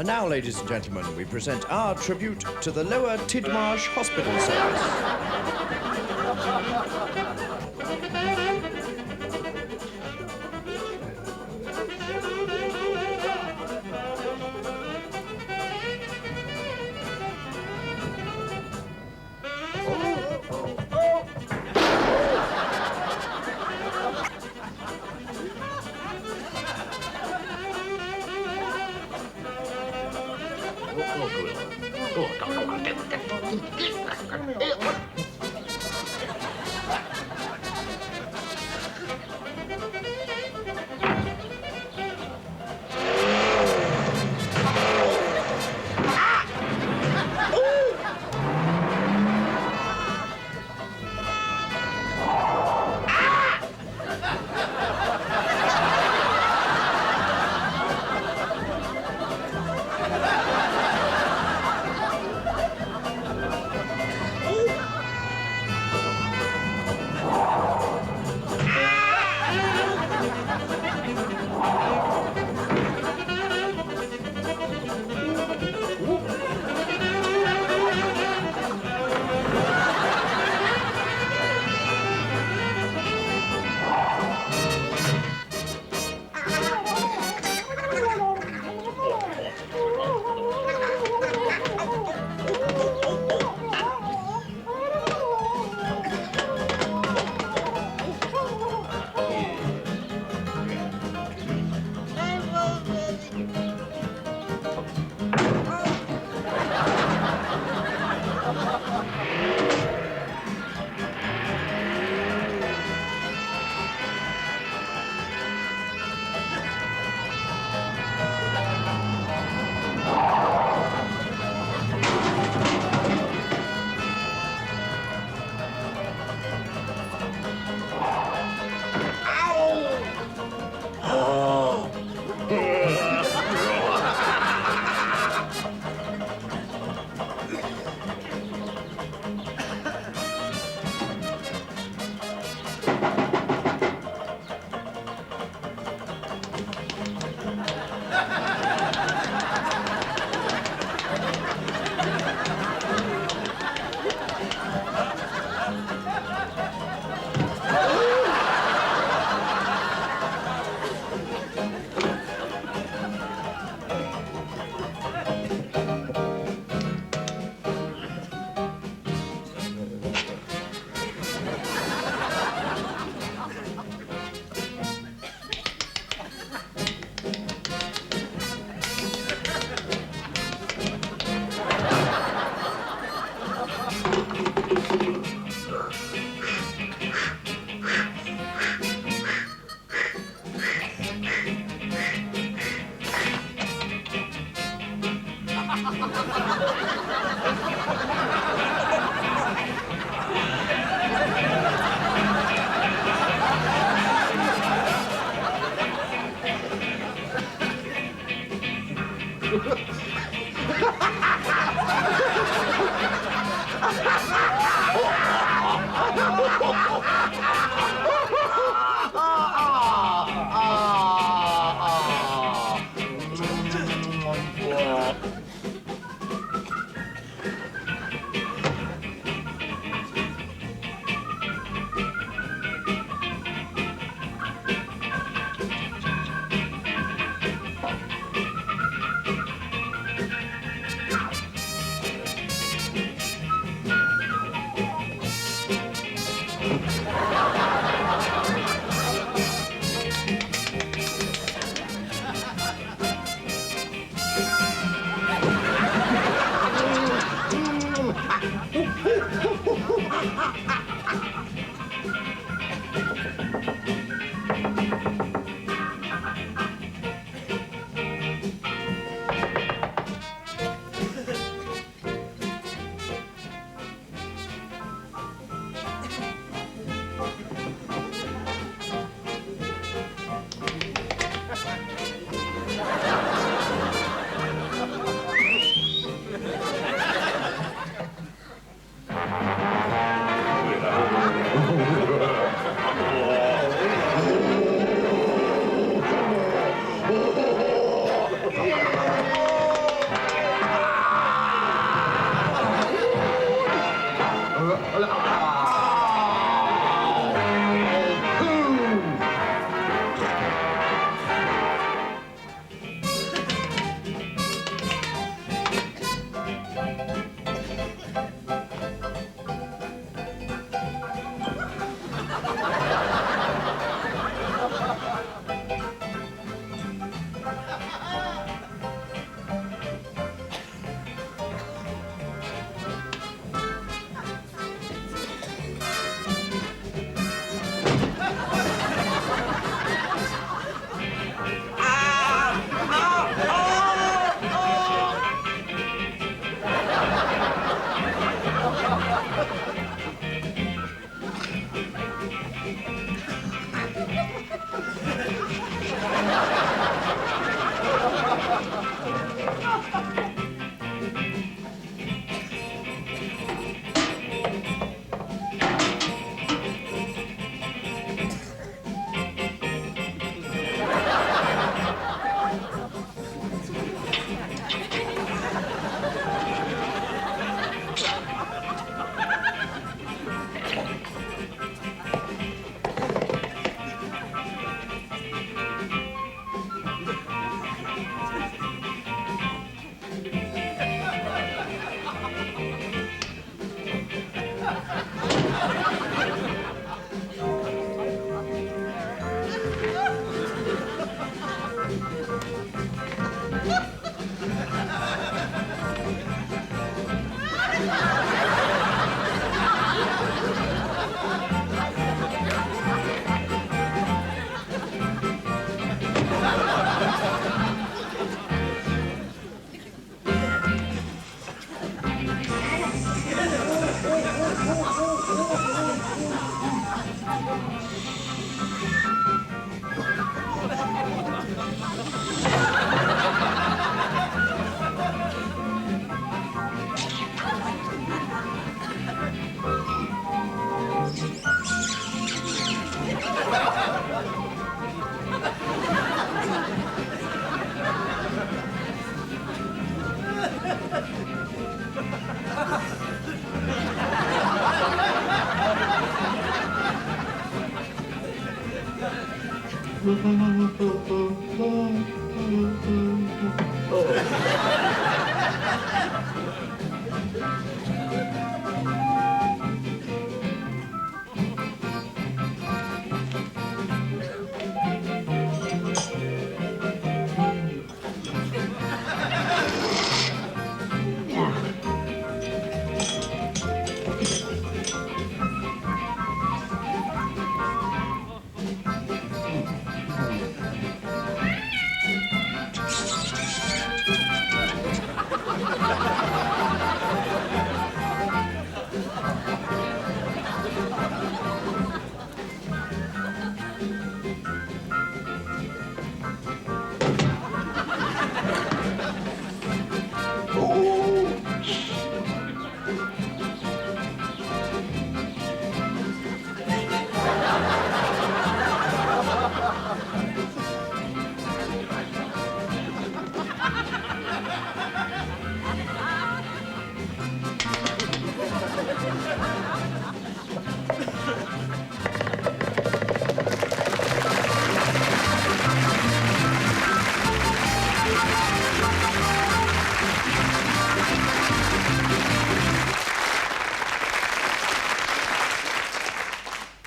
And now, ladies and gentlemen, we present our tribute to the Lower Tidmarsh Hospital Service.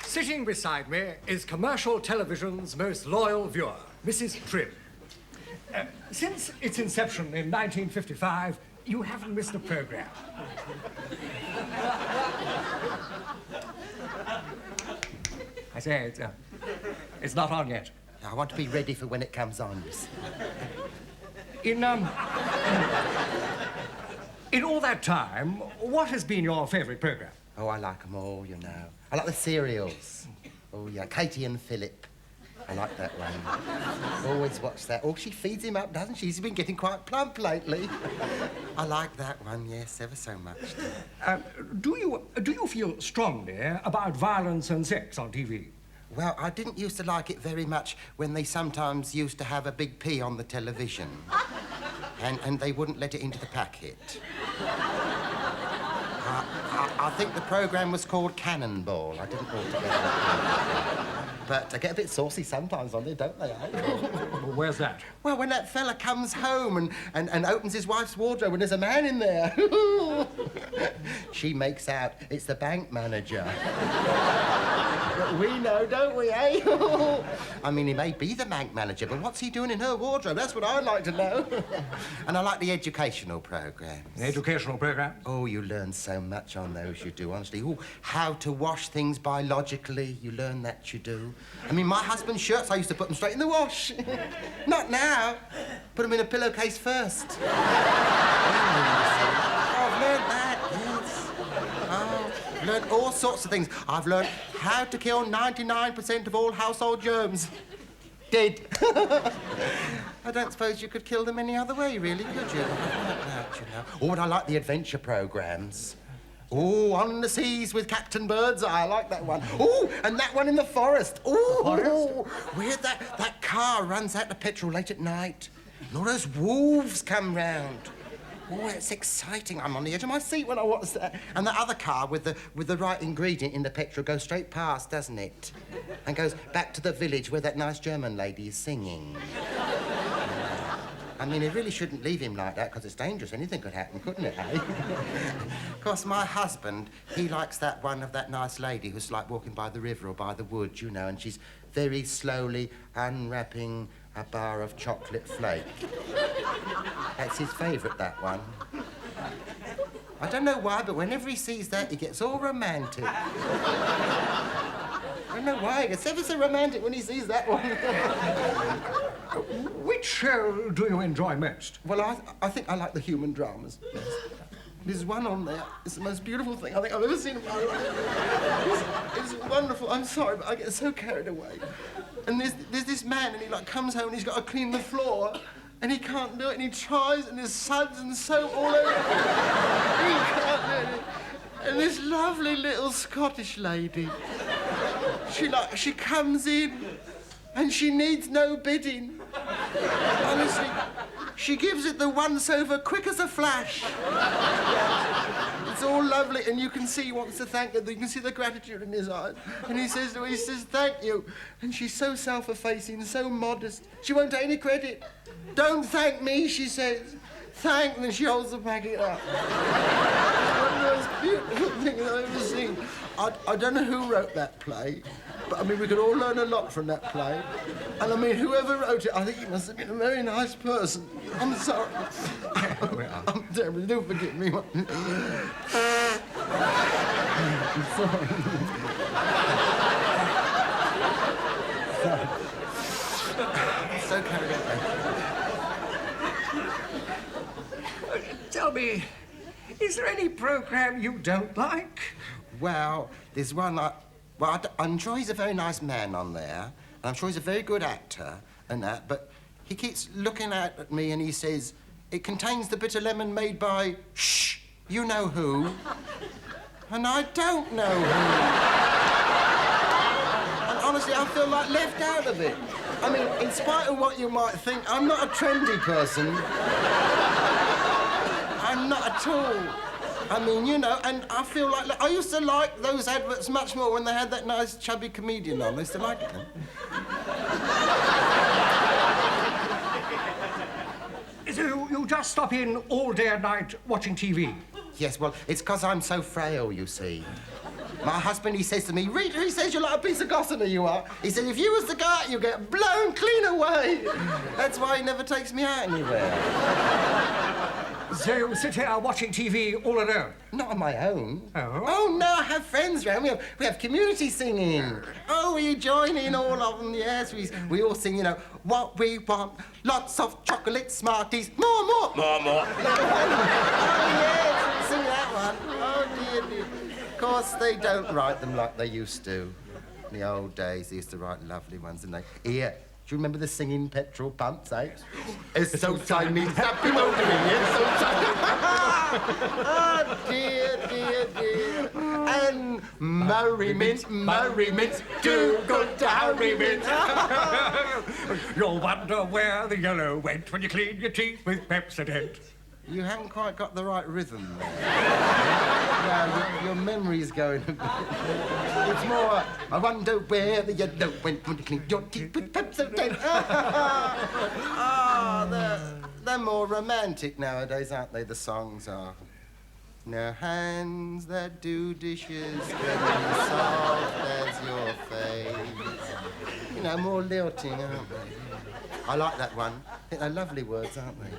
Sitting beside me is commercial television's most loyal viewer, Mrs. Trim. Since its inception in 1955, you haven't missed a program. I say, it's not on yet. I want to be ready for when it comes on. In all that time, what has been your favourite program? Oh, I like them all, you know. I like the serials. Oh, yeah, Katie and Philip. I like that one. Always watch that. Oh, she feeds him up, doesn't she? He's been getting quite plump lately. I like that one, yes, ever so much. Do you feel strongly about violence and sex on TV? Well, I didn't used to like it very much when they sometimes used to have a big pea on the television. And they wouldn't let it into the packet. I think the programme was called Cannonball. I didn't altogether. But they get a bit saucy sometimes on there, don't they? Where's that? Well, when that fella comes home and opens his wife's wardrobe and there's a man in there. She makes out it's the bank manager. But we know, don't we, eh? I mean, he may be the bank manager, but what's he doing in her wardrobe? That's what I'd like to know. And I like the educational programmes. The educational programmes? Oh, you learn so much on those, you do, honestly. Oh, how to wash things biologically, you learn that, you do. I mean, my husband's shirts, I used to put them straight in the wash. Not now. Put them in a pillowcase first. Oh, I've learned that, yes. Oh, learned all sorts of things. I've learned how to kill 99% of all household germs. Dead. I don't suppose you could kill them any other way, really, could you? That, you know. Oh, but I like the adventure programmes. Oh, On the Seas with Captain Birdseye. I like that one. Oh, and that one in the forest. Oh, where that car runs out of petrol late at night. And all those wolves come round. Oh, it's exciting. I'm on the edge of my seat when I watch that. And the other car with the right ingredient in the petrol goes straight past, doesn't it? And goes back to the village where that nice German lady is singing. I mean, he really shouldn't leave him like that, because it's dangerous. Anything could happen, couldn't it, eh? Of course, my husband, he likes that one of that nice lady who's like walking by the river or by the wood, you know, and she's very slowly unwrapping a bar of chocolate flake. That's his favourite, that one. I don't know why, but whenever he sees that, he gets all romantic. I don't know why. He gets ever so romantic when he sees that one. Which show do you enjoy most? Well, I think I like the human dramas. Yes. There's one on there. It's the most beautiful thing I think I've ever seen in my life. It's wonderful. I'm sorry, but I get so carried away. And there's this man, and he like comes home and he's got to clean the floor, and he can't do it, and he tries, and there's suds and soap all over. He can't do it. And this lovely little Scottish lady, she comes in, and she needs no bidding. Honestly, she gives it the once over quick as a flash. It's all lovely, and you can see he wants to thank her. You can see the gratitude in his eyes. And he says to her, thank you. And she's so self-effacing, so modest. She won't take any credit. Don't thank me, she says. Thank, and she holds the packet up. One of the most beautiful things I've ever seen. I don't know who wrote that play, but, I mean, we could all learn a lot from that play. And, I mean, whoever wrote it, I think he must have been a very nice person. I'm sorry. I'm terrible. Do forgive me. I'm sorry. So carried away. Tell me, is there any programme you don't like? Well, there's one I'm sure he's a very nice man on there, and I'm sure he's a very good actor and that, but he keeps looking out at me and he says, it contains the bitter lemon made by, shh, you know who. And I don't know who. And honestly, I feel like left out of it. I mean, in spite of what you might think, I'm not a trendy person. I'm not at all. I mean, you know, and I feel like... I used to like those adverts much more when they had that nice chubby comedian on. I used to like them. So you just stop in all day and night watching TV? Yes, well, it's because I'm so frail, you see. My husband, he says to me, Rita, he says, you're like a piece of gossamer, you are. He said, if you was to go out, you get blown clean away. That's why he never takes me out anywhere. So you sit here watching TV all alone? Not on my own. Oh? Oh, no, I have friends round. We have community singing. Oh, you join in, all of them, yes. We all sing, you know, what we want, lots of chocolate Smarties, more. Oh, yes, sing that one. Oh, dear. Of course, they don't write them like they used to. In the old days, they used to write lovely ones, didn't they? Here. Do you remember the singing petrol pumps, eh? It's so tiny, stop him over me, it's so tiny. Oh, dear. And merriment, too good to hurry mint. You'll wonder where the yellow went when you clean your teeth with Pepsodent. You haven't quite got the right rhythm there. No, your memory's going a bit. It's more, I wonder where the yellow went when you cleaned your teeth with Pepsodent. They're more romantic nowadays, aren't they, the songs are? No hands that do dishes can be soft as your face. You know, more lilting, aren't they? I like that one. I think they're lovely words, aren't they?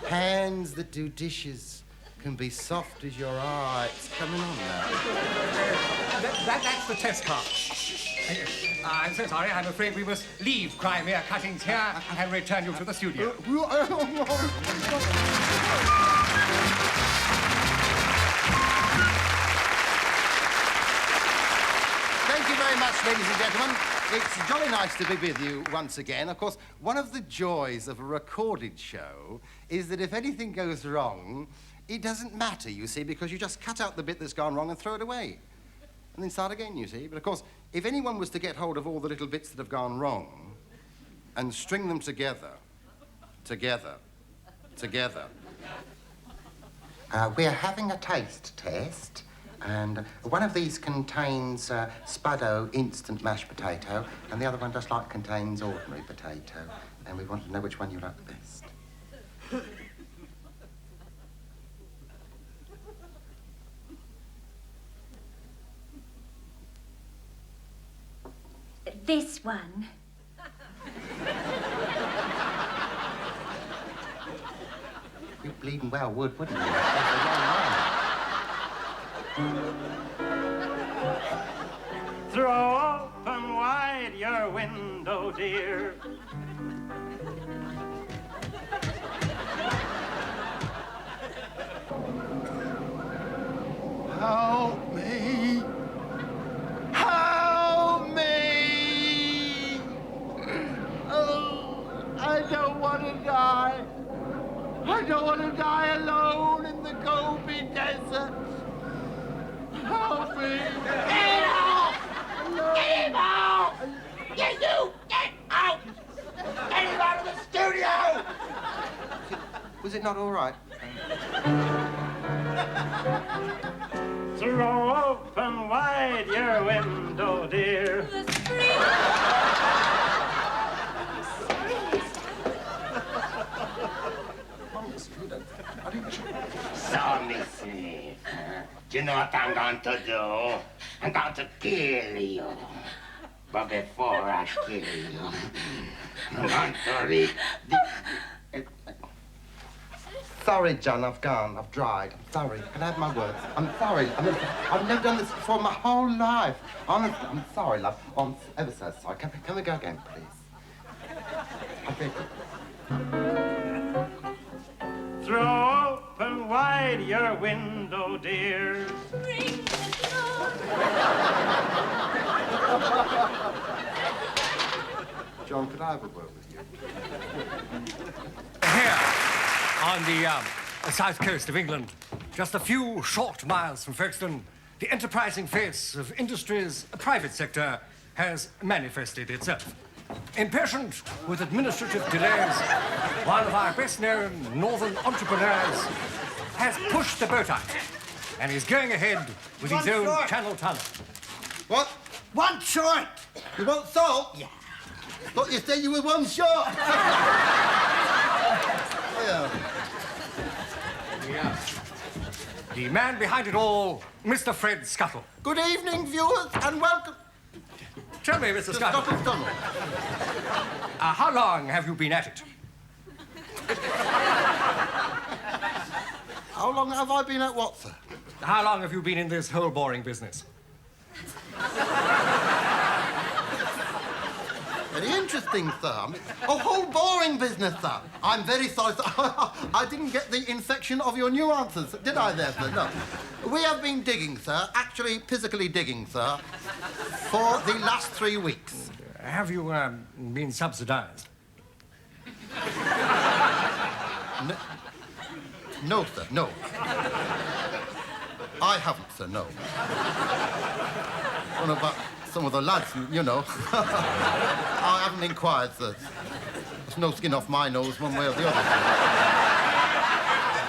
Hands that do dishes can be soft as your eye. It's coming on now. That's the test card. I'm so sorry. I'm afraid we must leave Crimea Cuttings here and return you to the studio. Thank you very much, ladies and gentlemen. It's jolly nice to be with you once again. Of course, one of the joys of a recorded show is that if anything goes wrong, it doesn't matter, you see, because you just cut out the bit that's gone wrong and throw it away. And then start again, you see. But, of course, if anyone was to get hold of all the little bits that have gone wrong and string them together... We're having a taste test. And one of these contains Spuddo instant mashed potato, and the other one just like contains ordinary potato. And we want to know which one you like the best. This one. You bleeding well would, wouldn't you? That's the wrong one. Throw open wide your window, dear. Help me! Help me! Oh, I don't want to die. I don't want to die alone in the Gobi Desert. Help me! Get out! Get him out! Get you! Get out! Get him out of the studio! Was it not all right? wide your window, dear. So, Missy, do you know what I'm going to do? I'm going to kill you. But before I kill you, I'm going to read the... Sorry, John, I've gone. I've dried. I'm sorry. Can I have my words? I'm sorry. I've never done this before my whole life. Honestly, I'm sorry, love. Oh, I'm ever so sorry. Can we go again, please? I beg you. Throw open wide your window, dear. John, could I have a word with you? Here, on the south coast of England, just a few short miles from Folkestone, the enterprising face of industry's private sector has manifested itself. Impatient with administrative delays, one of our best-known northern entrepreneurs has pushed the boat out and is going ahead with his own channel tunnel. What? One short! You want salt? Yeah. Thought you said you were one short. Yeah. The man behind it all, Mr. Fred Scuttle. Good evening, viewers, and welcome Tell me, Mr. to Scuttle, Scott's Tunnel. how long have you been at it? How long have I been at what, sir? How long have you been in this hole-boring business? Very interesting, sir. A whole boring business, sir. I'm very sorry, sir. I didn't get the infection of your nuances, did I there, sir? No. We have been digging, sir, actually physically digging, sir, for the last 3 weeks. Have you been subsidized? No, sir, no. I haven't, sir, no. What about some of the lads, you know? I haven't inquired, sir. There's no skin off my nose one way or the other.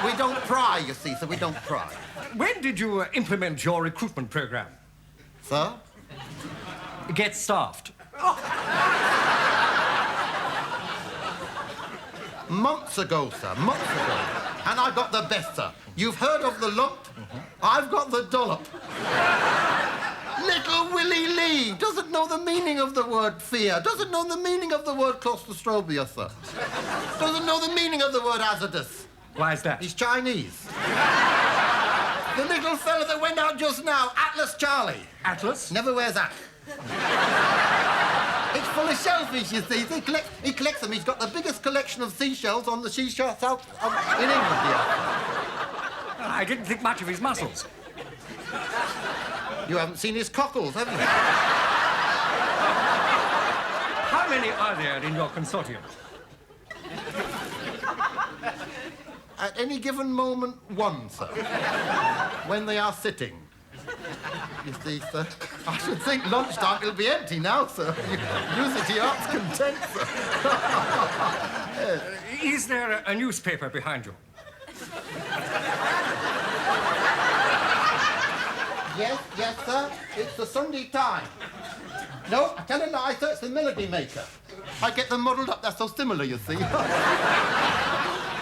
We don't pry, you see, sir, we don't pry. When did you implement your recruitment program? Sir? Get staffed. Months ago, sir, months ago. And I got the best, sir. You've heard of the lump? I've got the dollop. Little Willie Lee doesn't know the meaning of the word fear, doesn't know the meaning of the word claustrophobia, sir. Doesn't know the meaning of the word hazardous. Why is that? He's Chinese. The little fella that went out just now, Atlas Charlie. Atlas? Never wears that. It's full of shellfish, you see. He collects them. He's got the biggest collection of seashells on the seashore south in England here. I didn't think much of his muscles. You haven't seen his cockles, have you? How many are there in your consortium? At any given moment, one, sir. When they are sitting. You see, sir, I should think lunchtime it'll be empty now, sir. Use it to your heart's content, sir. Is there a newspaper behind you? Yes, sir. It's the Sunday Times. No, I tell a lie, sir. It's the Melody Maker. I get them muddled up. They're so similar, you see.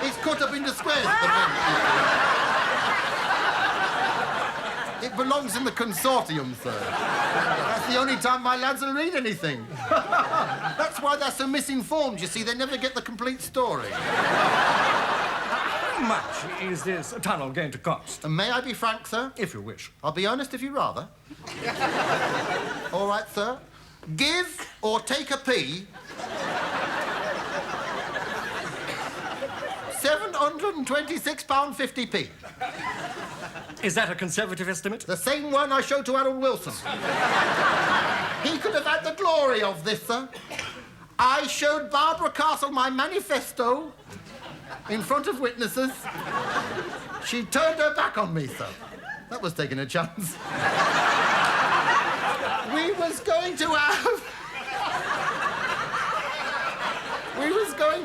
It's cut up into squares at the moment. It belongs in the consortium, sir. That's the only time my lads will read anything. That's why they're so misinformed, you see. They never get the complete story. How much is this tunnel going to cost? And may I be frank, sir? If you wish. I'll be honest if you rather. All right, sir. Give or take a pee. £726.50p. Is that a conservative estimate? The same one I showed to Harold Wilson. He could have had the glory of this, sir. I showed Barbara Castle my manifesto in front of witnesses. She turned her back on me, sir. That was taking a chance. We was going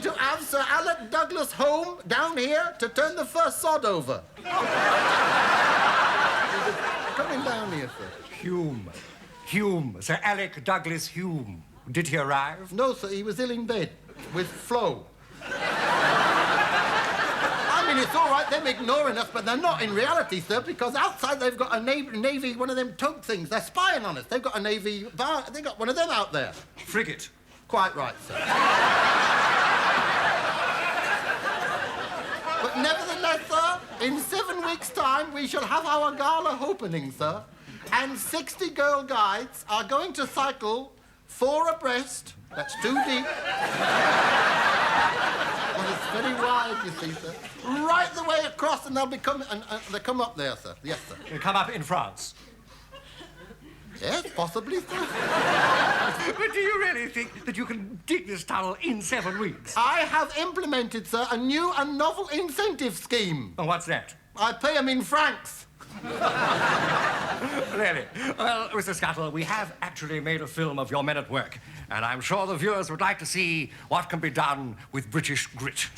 to have Sir Alec Douglas home down here to turn the first sod over. coming down here, sir? Hume. Hume. Sir Alec Douglas Hume. Did he arrive? No, sir, he was ill in bed with Flo. I mean, it's all right, them ignoring us, but they're not in reality, sir, because outside they've got a Navy, one of them tug things. They're spying on us. They've got a Navy they got one of them out there. Frigate. Quite right, sir. But nevertheless, sir, in 7 weeks' time, we shall have our gala opening, sir. And 60 Girl Guides are going to cycle 4 abreast. That's 2 deep. Well, it's very wide, you see, sir. Right the way across, and they'll be coming, and they come up there, sir. Yes, sir. You come up in France. Yes, possibly, sir. But do you really think that you can dig this tunnel in 7 weeks? I have implemented, sir, a new and novel incentive scheme. And what's that? I pay them in francs. Really? Well, Mr. Scuttle, we have actually made a film of your men at work, and I'm sure the viewers would like to see what can be done with British grit.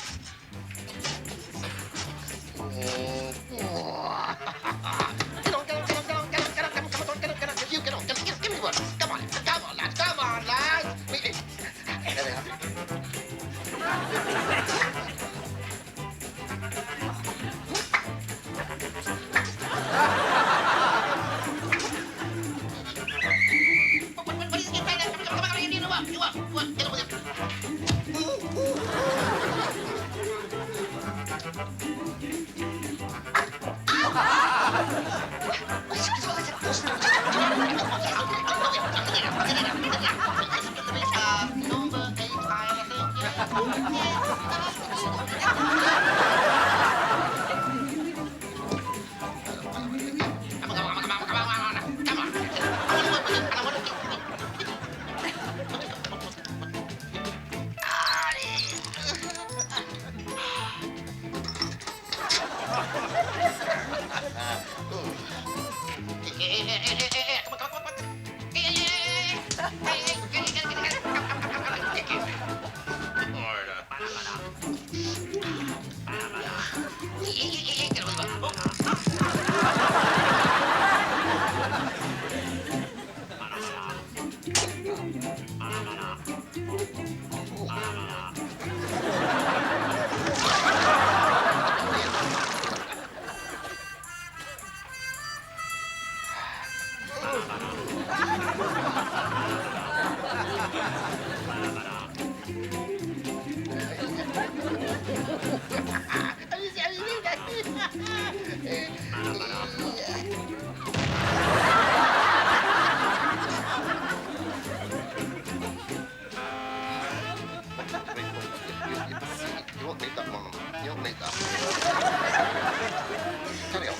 You won't need that, Mum. You won't need that. Carry on.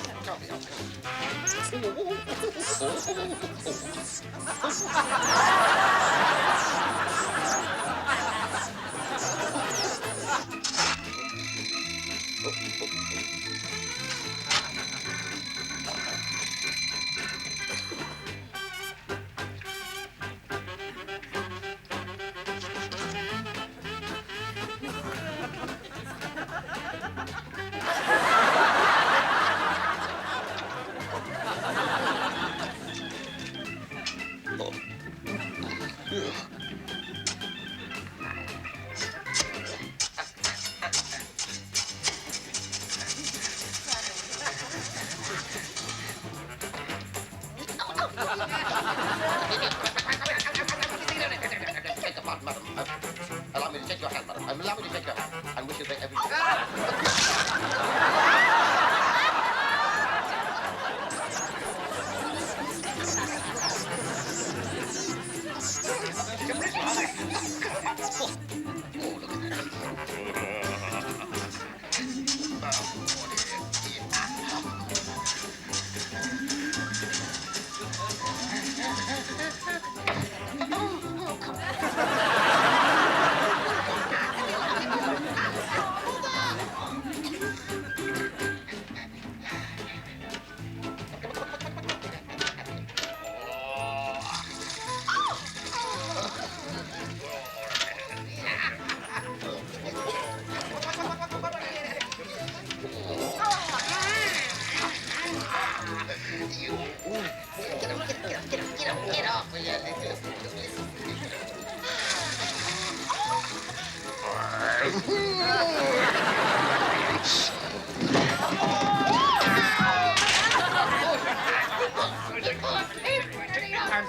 Madam, allow me to take your hand, madam. Allow me to take your hand, and we shall make everything. And,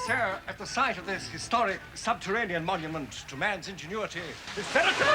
sir, at the site of this historic subterranean monument to man's ingenuity, this veritable...